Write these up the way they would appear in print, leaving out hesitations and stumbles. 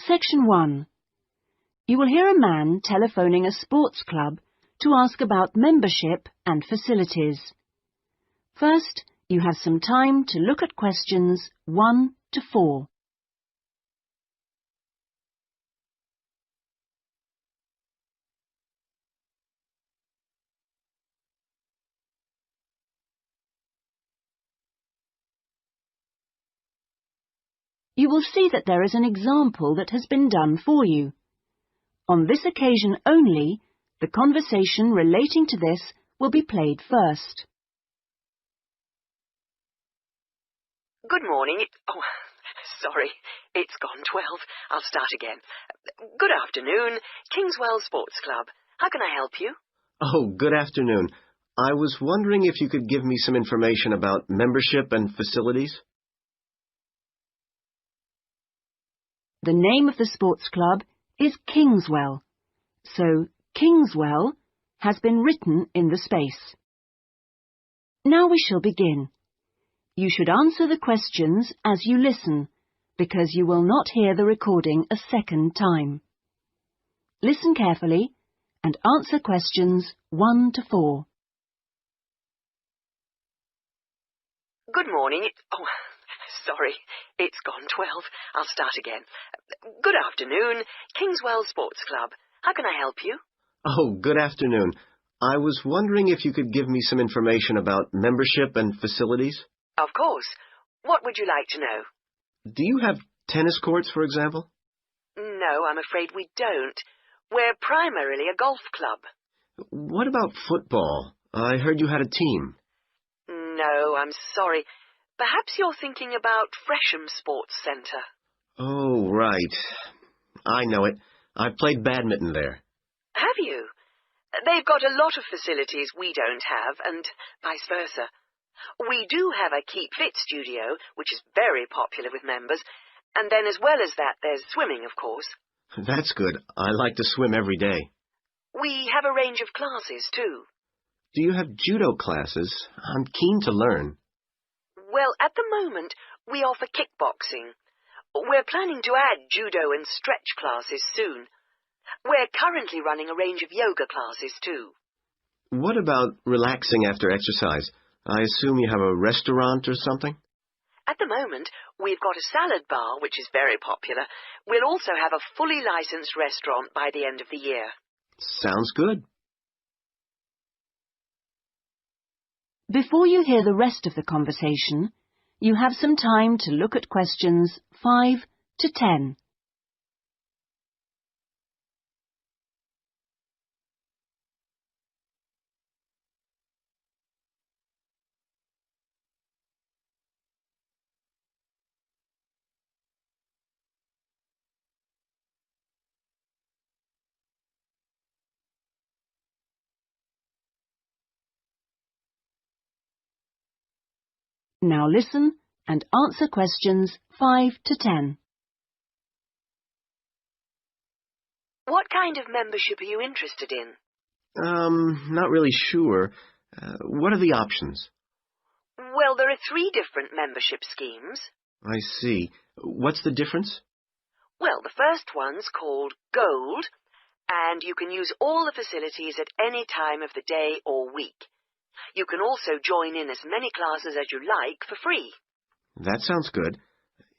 Section 1. You will hear a man telephoning a sports club to ask about membership and facilities. First, you have some time to look at questions 1 to 4. You will see that there is an example that has been done for you. On this occasion only, the conversation relating to this will be played first. Good morning. Sorry, it's gone 12. I'll start again. Good afternoon, Kingswell Sports Club. How can I help you? Oh, good afternoon. I was wondering if you could give me some information about membership and facilities. The name of the sports club is Kingswell, so Kingswell has been written in the space. Now we shall begin. You should answer the questions as you listen, because you will not hear the recording a second time. Listen carefully and answer questions 1 to 4. Good morning. Sorry, it's gone 12. I'll start again. Good afternoon, Kingswell Sports Club. How can I help you? Oh, good afternoon. I was wondering if you could give me some information about membership and facilities. Of course. What would you like to know? Do you have tennis courts, for example? No, I'm afraid we don't. We're primarily a golf club. What about football? I heard you had a team. No, I'm sorry. Perhaps you're thinking about Fresham Sports Centre. Oh, right. I know it. I played badminton there. Have you? They've got a lot of facilities we don't have, and vice versa. We do have a Keep Fit studio, which is very popular with members, and then as well as that, there's swimming, of course. That's good. I like to swim every day. We have a range of classes, too. Do you have judo classes? I'm keen to learn. Well, at the moment, we offer kickboxing. We're planning to add judo and stretch classes soon. We're currently running a range of yoga classes, too. What about relaxing after exercise? I assume you have a restaurant or something? At the moment, we've got a salad bar, which is very popular. We'll also have a fully licensed restaurant by the end of the year. Sounds good. Before you hear the rest of the conversation, you have some time to look at questions 5 to 10. Now listen and answer questions 5 to 10. What kind of membership are you interested in? Not really sure. What are the options? Well, there are 3 different membership schemes. I see. What's the difference? Well, the first one's called Gold, and you can use all the facilities at any time of the day or week. You can also join in as many classes as you like for free. That sounds good.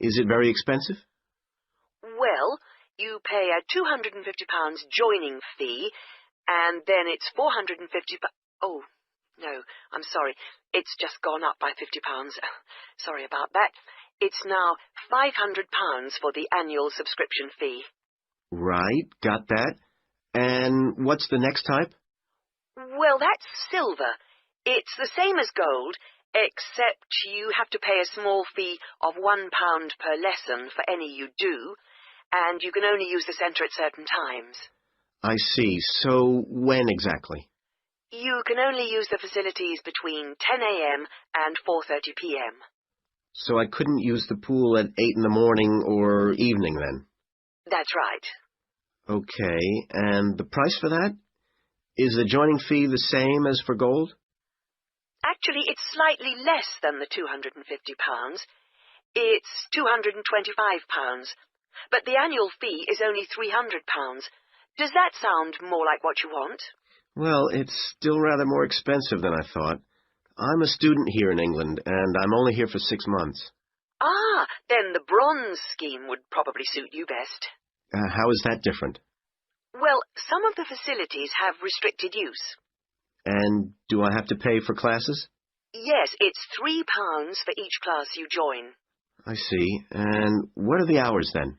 Is it very expensive? Well, you pay a £250 joining fee, and then it's £450... Oh, no, I'm sorry. It's just gone up by £50. Sorry about that. It's now £500 for the annual subscription fee. Right, got that. And what's the next type? Well, that's silver. It's the same as gold, except you have to pay a small fee of £1 per lesson for any you do, and you can only use the centre at certain times. I see. So when exactly? You can only use the facilities between 10 a.m. and 4:30 p.m. So I couldn't use the pool at 8 in the morning or evening then? That's right. Okay, and the price for that? Is the joining fee the same as for gold? Actually, it's slightly less than the £250. It's £225. but the annual fee is only £300. Does that sound more like what you want? Well, it's still rather more expensive than I thought. I'm a student here in England, and I'm only here for 6 months. Ah, then the bronze scheme would probably suit you best. How is that different? Well, some of the facilities have restricted use. And do I have to pay for classes? Yes, it's £3 for each class you join. I see. And what are the hours then?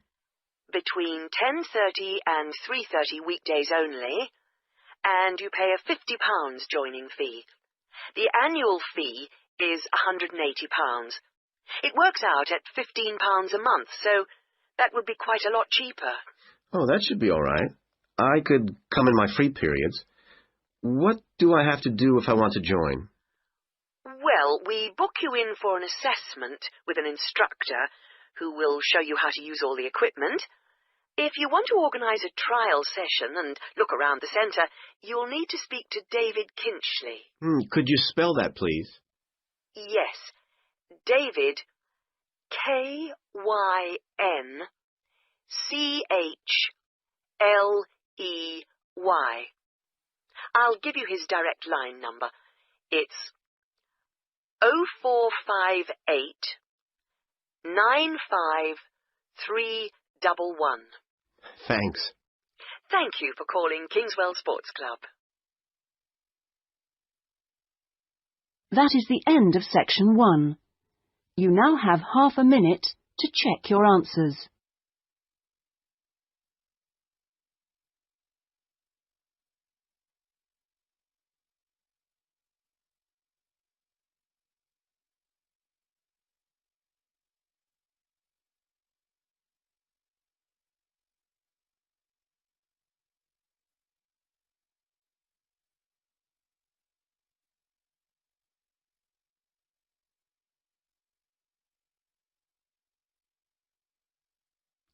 Between 10:30 and 3:30 weekdays only, and you pay a £50 joining fee. The annual fee is £180. It works out at £15 a month, so that would be quite a lot cheaper. Oh, that should be all right. I could come in my free periods. What do I have to do if I want to join? Well, we book you in for an assessment with an instructor who will show you how to use all the equipment. If you want to organise a trial session and look around the centre, you'll need to speak to David Kinchley. Could you spell that, please? Yes, David, KynChley. I'll give you his direct line number. It's 0458 95311. Thanks. Thank you for calling Kingswell Sports Club. That is the end of section 1. You now have half a minute to check your answers.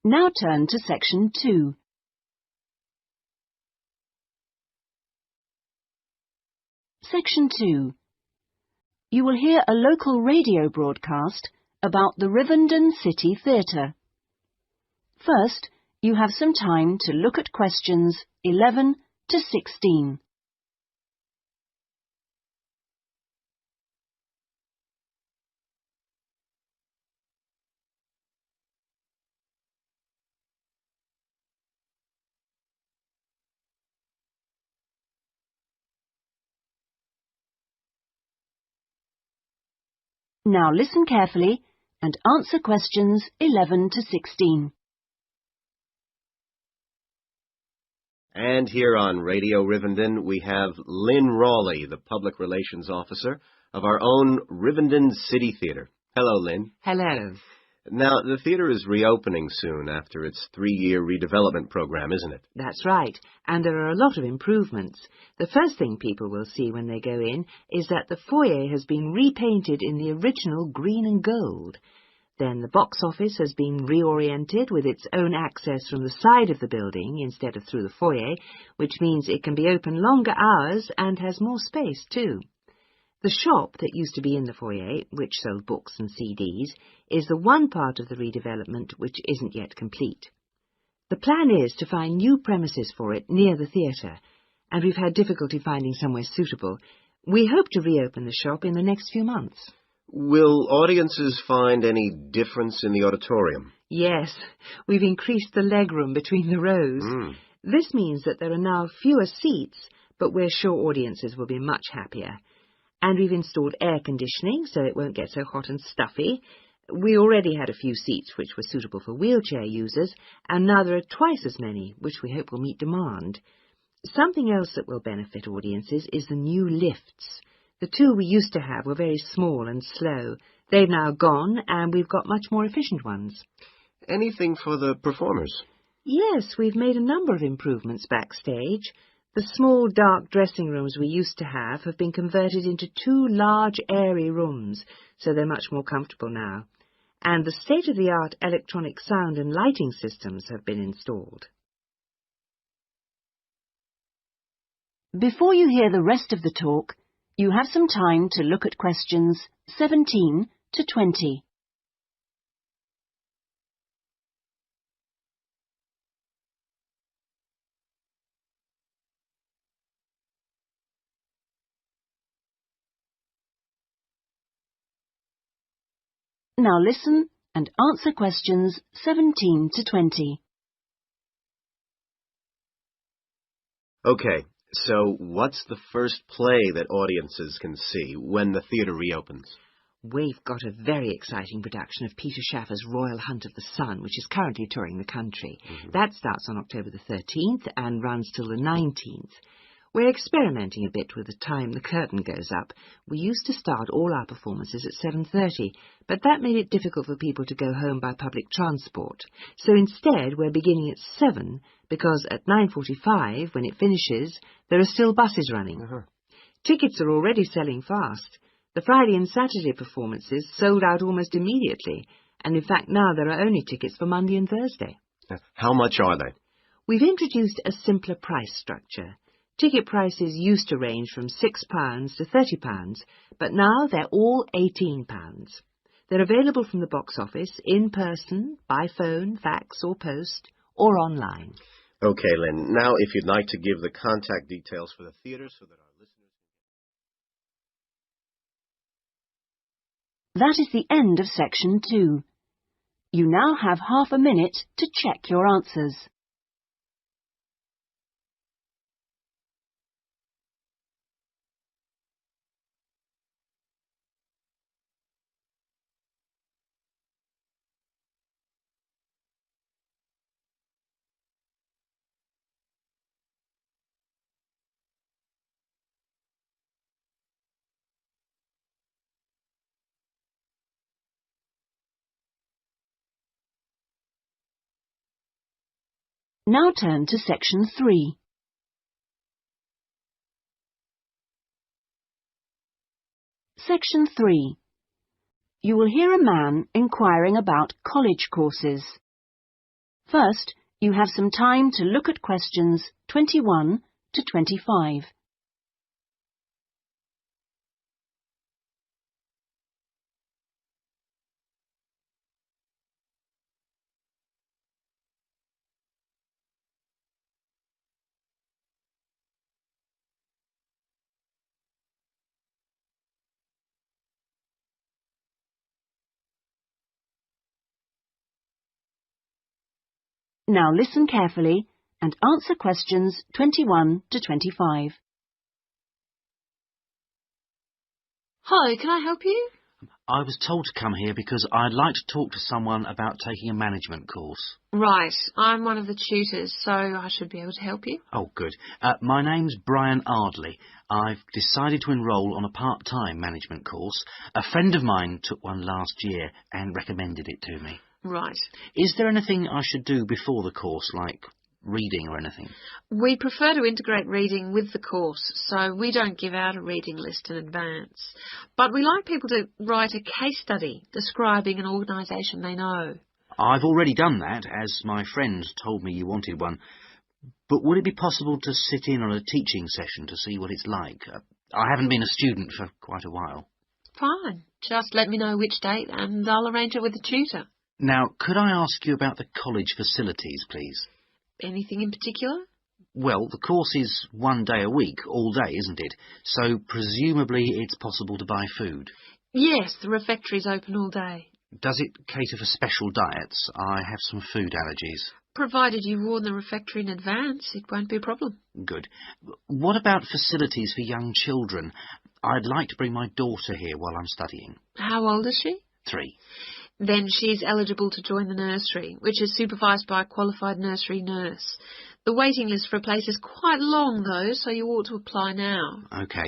Now turn to section 2. Section 2. You will hear a local radio broadcast about the Rivenden City Theatre. First, you have some time to look at questions 11 to 16. Now listen carefully and answer questions 11 to 16. And here on Radio Rivenden, we have Lynn Rawley, the Public Relations Officer of our own Rivenden City Theatre. Hello, Lynn. Hello. Now, the theatre is reopening soon after its 3-year redevelopment program, isn't it? That's right, and there are a lot of improvements. The first thing people will see when they go in is that the foyer has been repainted in the original green and gold. Then the box office has been reoriented with its own access from the side of the building instead of through the foyer, which means it can be open longer hours and has more space too. The shop that used to be in the foyer, which sold books and CDs, is the one part of the redevelopment which isn't yet complete. The plan is to find new premises for it near the theatre, and we've had difficulty finding somewhere suitable. We hope to reopen the shop in the next few months. Will audiences find any difference in the auditorium? Yes, we've increased the legroom between the rows. This means that there are now fewer seats, but we're sure audiences will be much happier. And we've installed air conditioning so it won't get so hot and stuffy. We already had a few seats which were suitable for wheelchair users, and now there are twice as many, which we hope will meet demand. Something else that will benefit audiences is the new lifts. The two we used to have were very small and slow. They've now gone, and we've got much more efficient ones. Anything for the performers? Yes, we've made a number of improvements backstage. The small, dark dressing rooms we used to have been converted into 2 large, airy rooms, so they're much more comfortable now. And the state-of-the-art electronic sound and lighting systems have been installed. Before you hear the rest of the talk, you have some time to look at questions 17 to 20. Now listen and answer questions 17 to 20. Okay, so what's the first play that audiences can see when the theatre reopens? We've got a very exciting production of Peter Shaffer's Royal Hunt of the Sun, which is currently touring the country. That starts on October the 13th and runs till the 19th. We're experimenting a bit with the time the curtain goes up. We used to start all our performances at 7:30, but that made it difficult for people to go home by public transport. So instead, we're beginning at 7, because at 9:45, when it finishes, there are still buses running. Tickets are already selling fast. The Friday and Saturday performances sold out almost immediately, and in fact now there are only tickets for Monday and Thursday. How much are they? We've introduced a simpler price structure. Ticket prices used to range from £6 to £30, but now they're all £18. They're available from the box office, in person, by phone, fax or post, or online. Okay, Lynn, now if you'd like to give the contact details for the theatre so that our listeners... That is the end of section 2. You now have half a minute to check your answers. Now turn to section 3. Section 3. You will hear a man inquiring about college courses. First, you have some time to look at questions 21 to 25. Now listen carefully and answer questions 21 to 25. Hi, can I help you? I was told to come here because I'd like to talk to someone about taking a management course. Right, I'm one of the tutors, so I should be able to help you. Oh, good. My name's Brian Ardley. I've decided to enrol on a part-time management course. A friend of mine took one last year and recommended it to me. Right. Is there anything I should do before the course, like reading or anything? We prefer to integrate reading with the course, so we don't give out a reading list in advance. But we like people to write a case study describing an organisation they know. I've already done that, as my friend told me you wanted one. But would it be possible to sit in on a teaching session to see what it's like? I haven't been a student for quite a while. Fine. Just let me know which date and I'll arrange it with the tutor. Now, could I ask you about the college facilities, please? Anything in particular? Well, the course is 1 day a week, all day, isn't it? So presumably it's possible to buy food. Yes, the refectory's open all day. Does it cater for special diets? I have some food allergies. Provided you warn the refectory in advance, it won't be a problem. Good. What about facilities for young children? I'd like to bring my daughter here while I'm studying. How old is she? 3. Then she's eligible to join the nursery, which is supervised by a qualified nursery nurse. The waiting list for a place is quite long, though, so you ought to apply now. OK.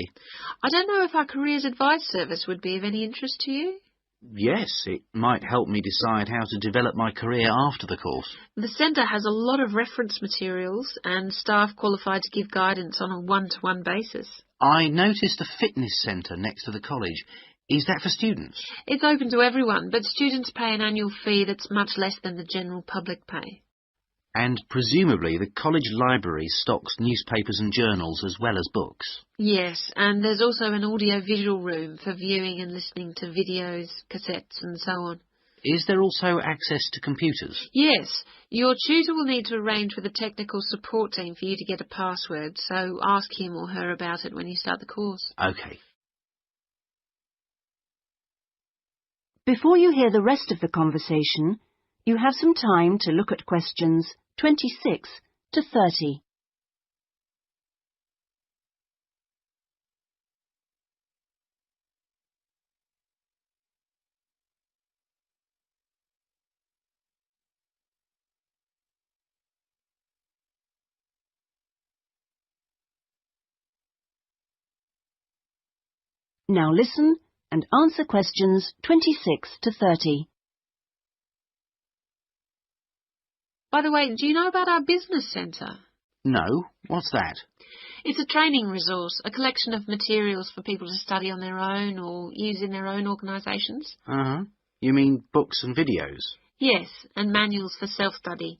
I don't know if our careers advice service would be of any interest to you. Yes, it might help me decide how to develop my career after the course. The centre has a lot of reference materials and staff qualified to give guidance on a one-to-one basis. I noticed a fitness centre next to the college. Is that for students? It's open to everyone, but students pay an annual fee that's much less than the general public pay. And presumably the college library stocks newspapers and journals as well as books. Yes, and there's also an audio-visual room for viewing and listening to videos, cassettes and so on. Is there also access to computers? Yes, your tutor will need to arrange with the technical support team for you to get a password, so ask him or her about it when you start the course. OK. Before you hear the rest of the conversation, you have some time to look at questions 26 to 30. Now listen and answer questions 26 to 30. By the way, do you know about our business centre? No, what's that? It's a training resource, a collection of materials for people to study on their own or use in their own organisations. Uh-huh. You mean books and videos? Yes, and manuals for self-study,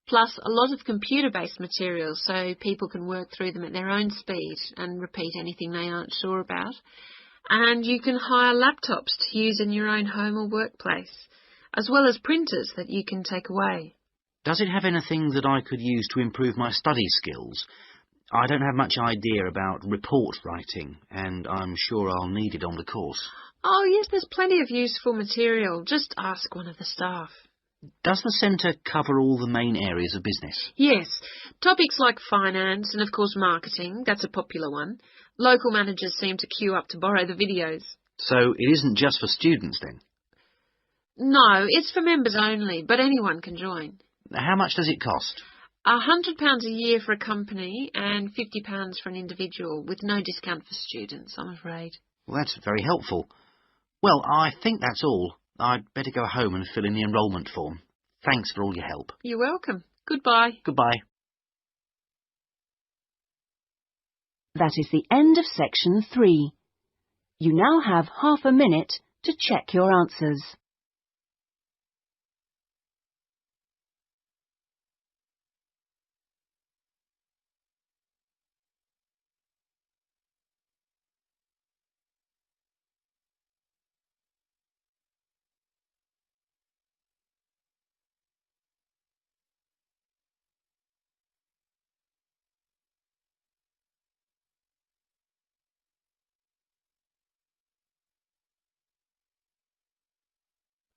plus a lot of computer-based materials so people can work through them at their own speed and repeat anything they aren't sure about. And you can hire laptops to use in your own home or workplace, as well as printers that you can take away. Does it have anything that I could use to improve my study skills? I don't have much idea about report writing, and I'm sure I'll need it on the course. Oh, yes, there's plenty of useful material. Just ask one of the staff. Does the centre cover all the main areas of business? Yes, topics like finance and, of course, marketing, that's a popular one. Local managers seem to queue up to borrow the videos. So it isn't just for students, then? No, it's for members only, but anyone can join. How much does it cost? £100 a year for a company and £50 for an individual, with no discount for students, I'm afraid. Well, that's very helpful. Well, I think that's all. I'd better go home and fill in the enrolment form. Thanks for all your help. You're welcome. Goodbye. Goodbye. That is the end of section 3. You now have half a minute to check your answers.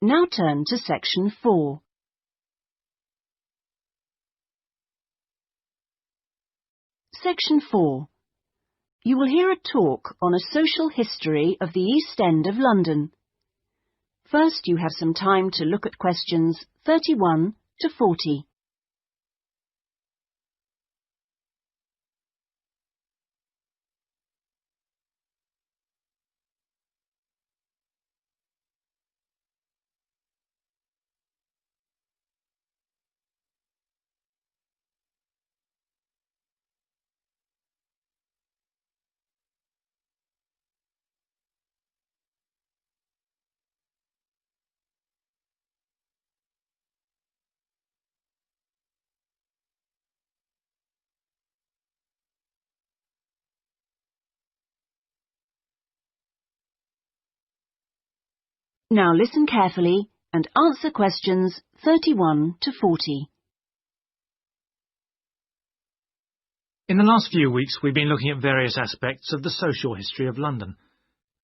Now turn to section 4. Section 4. You will hear a talk on a social history of the East End of London. First, you have some time to look at questions 31 to 40. Now listen carefully and answer questions 31 to 40. In the last few weeks, we've been looking at various aspects of the social history of London,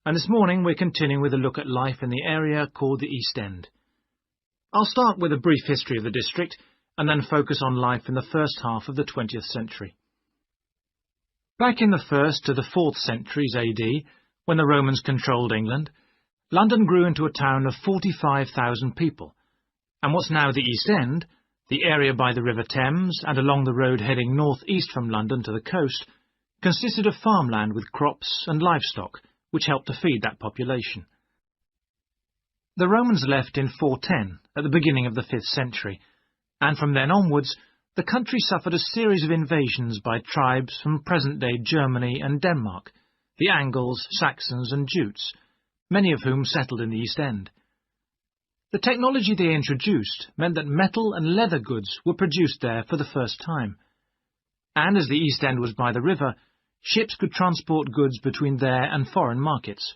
and this morning we're continuing with a look at life in the area called the East End. I'll start with a brief history of the district and then focus on life in the first half of the 20th century. Back in the 1st to the 4th centuries AD, when the Romans controlled England, London grew into a town of 45,000 people, and what's now the East End, the area by the River Thames and along the road heading north-east from London to the coast, consisted of farmland with crops and livestock, which helped to feed that population. The Romans left in 410, at the beginning of the 5th century, and from then onwards, the country suffered a series of invasions by tribes from present-day Germany and Denmark, the Angles, Saxons and Jutes, many of whom settled in the East End. The technology they introduced meant that metal and leather goods were produced there for the first time, and as the East End was by the river, ships could transport goods between there and foreign markets.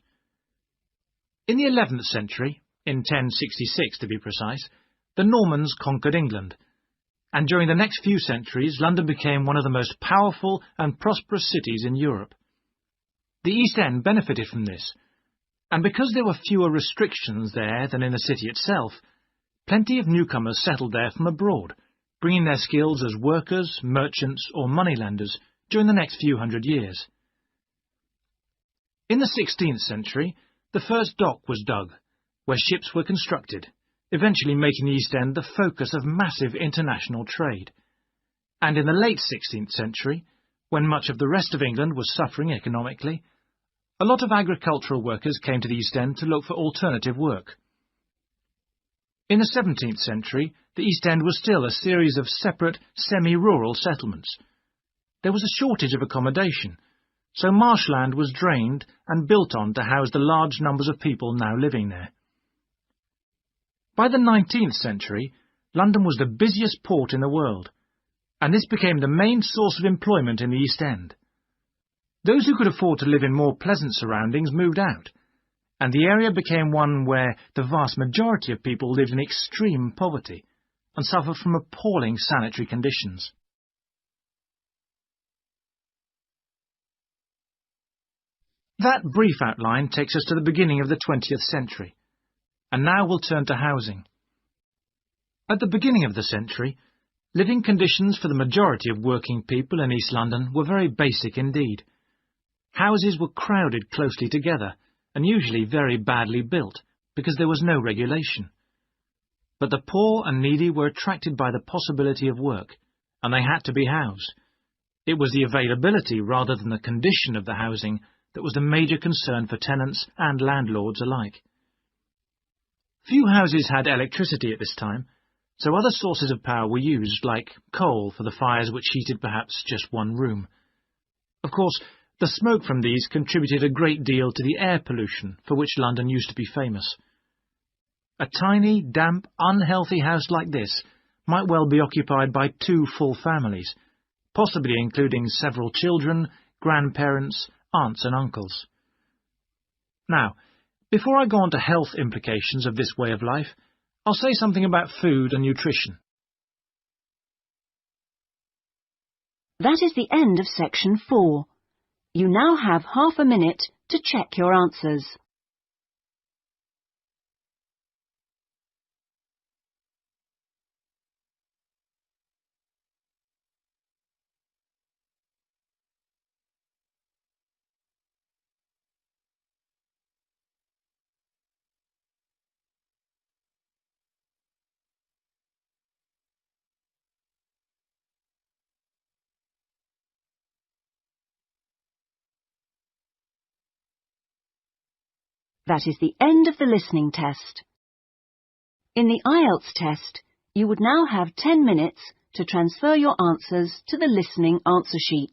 In the 11th century, in 1066 to be precise, the Normans conquered England, and during the next few centuries London became one of the most powerful and prosperous cities in Europe. The East End benefited from this, And because there were fewer restrictions there than in the city itself, plenty of newcomers settled there from abroad, bringing their skills as workers, merchants or moneylenders during the next few hundred years. In the 16th century, the first dock was dug, where ships were constructed, eventually making the East End the focus of massive international trade. And in the late 16th century, when much of the rest of England was suffering economically, a lot of agricultural workers came to the East End to look for alternative work. In the 17th century, the East End was still a series of separate, semi-rural settlements. There was a shortage of accommodation, so marshland was drained and built on to house the large numbers of people now living there. By the 19th century, London was the busiest port in the world, and this became the main source of employment in the East End. Those who could afford to live in more pleasant surroundings moved out, and the area became one where the vast majority of people lived in extreme poverty and suffered from appalling sanitary conditions. That brief outline takes us to the beginning of the 20th century, and now we'll turn to housing. At the beginning of the century, living conditions for the majority of working people in East London were very basic indeed. Houses were crowded closely together and usually very badly built because there was no regulation. But the poor and needy were attracted by the possibility of work, and they had to be housed. It was the availability rather than the condition of the housing that was the major concern for tenants and landlords alike. Few houses had electricity at this time, so other sources of power were used, like coal for the fires which heated perhaps just one room. Of course, the smoke from these contributed a great deal to the air pollution for which London used to be famous. A tiny, damp, unhealthy house like this might well be occupied by 2 full families, possibly including several children, grandparents, aunts and uncles. Now, before I go on to health implications of this way of life, I'll say something about food and nutrition. That is the end of section 4. You now have half a minute to check your answers. That is the end of the listening test. In the IELTS test, you would now have 10 minutes to transfer your answers to the listening answer sheet.